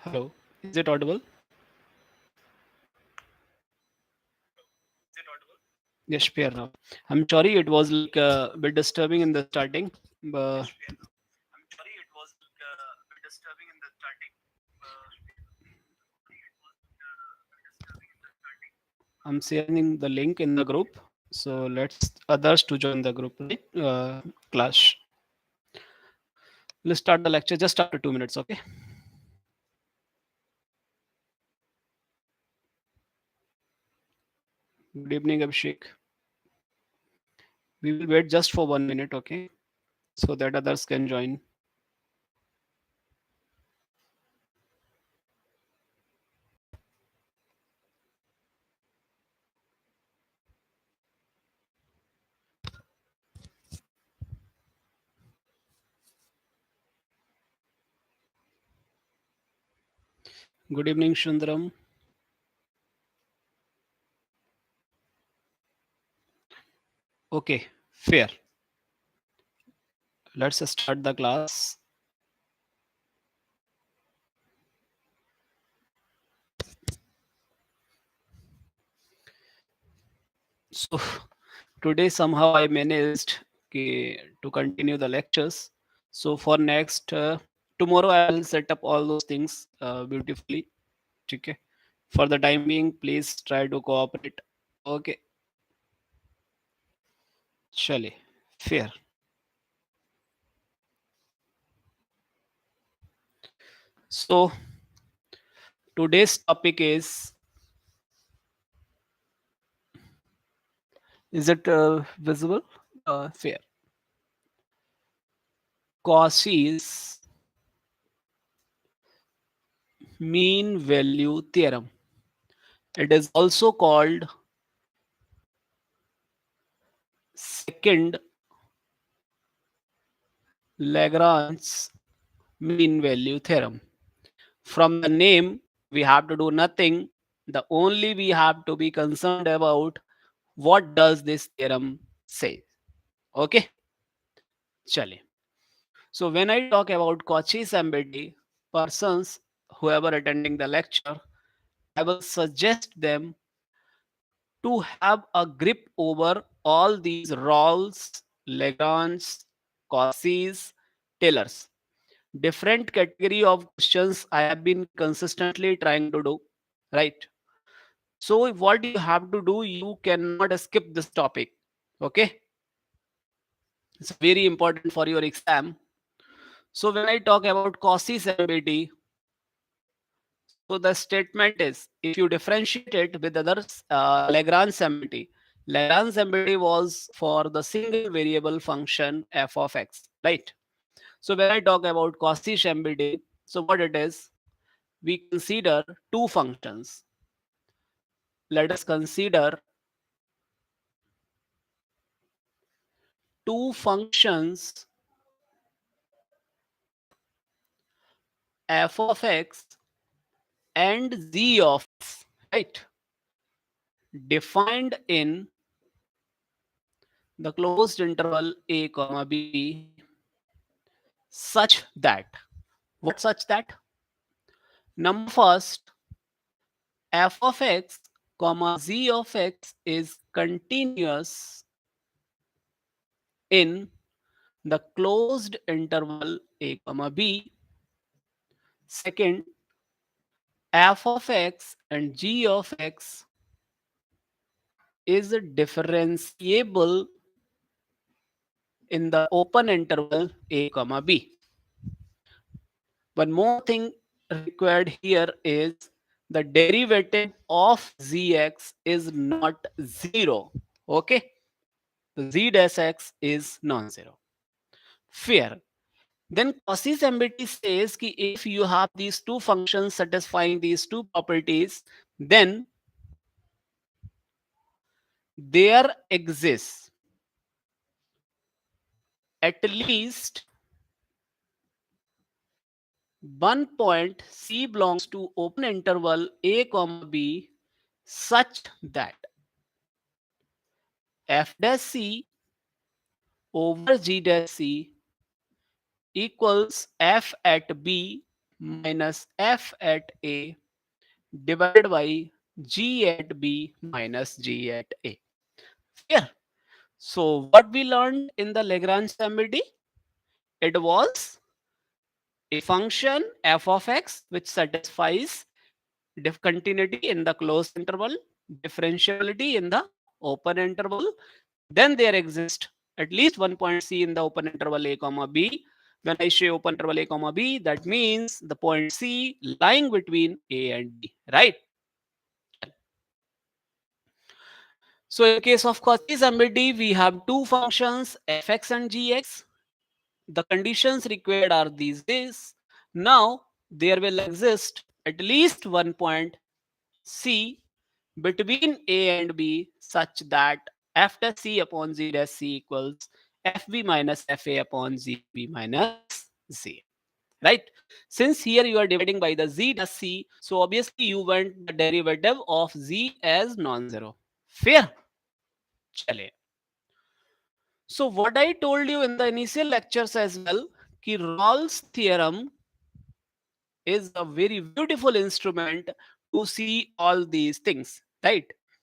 Hello, is it audible? Yes, clear now. I'm sorry, it was like a bit disturbing in the starting, but I'm sharing the link in the group. So let's others to join the group, right? Clash. Let's start the lecture just after 2 minutes, okay? Good evening, Abhishek. We will wait just for 1 minute, okay? So that others can join. Good evening, Shundaram. Okay, fair. Let's start the class. So today somehow I managed to continue the lectures. So for next tomorrow I will set up all those things beautifully. Okay. For the time being, please try to cooperate. Okay. Chale. Fair. So today's topic is it visible? Fair. Cauchy's mean value theorem. It is also called second Lagrange's mean value theorem. From the name, we have to do nothing. The only we have to be concerned about what does this theorem say. Okay, chale. So when I talk about Cauchy's ambiguity, persons whoever attending the lecture, I will suggest them to have a grip over all these Rawls, Lagrange, Cauchy's, Taylors. Different category of questions I have been consistently trying to do, right? So what you have to do, you cannot skip this topic. Okay, it's very important for your exam. So when I talk about Cauchy's ambiguity, so the statement is if you differentiate it with others, Lagrange ambiguity. Lagrange ambiguity was for the single variable function f of x, right? So when I talk about Cauchy's ambiguity, so what it is, we consider two functions. Let us consider two functions f of x and z of x, right? Defined in the closed interval a comma b such that, what such that? Number first, f of x comma z of x is continuous in the closed interval a comma b. Second, f of x and g of x is differentiable in the open interval a comma b. One more thing required here is the derivative of zx is not zero. Okay, the z dash x is non-zero. Fair. Then Cauchy's ambiguity says that if you have these two functions satisfying these two properties, then there exists at least one point C belongs to open interval a comma b such that f dash c over g dash c equals f at b minus f at a divided by g at b minus g at a. Here, so what we learned in the Lagrange stability, it was a function f of x which satisfies continuity in the closed interval, differentiability in the open interval. Then there exists at least one point c in the open interval a comma b. When I say open interval a comma b, that means the point c lying between a and b, right? So in case of Cauchy stability, we have two functions fx and gx. The conditions required are these days. Now there will exist at least one point c between a and b such that f dash c upon z dash c equals fb minus fa upon zb minus z. Right? Since here you are dividing by the z dash c, so obviously you want the derivative of z as non-zero. Fair? Chale. So what I told you in the initial lectures as well, कि Rawls theorem is a very beautiful instrument to see all these things, right?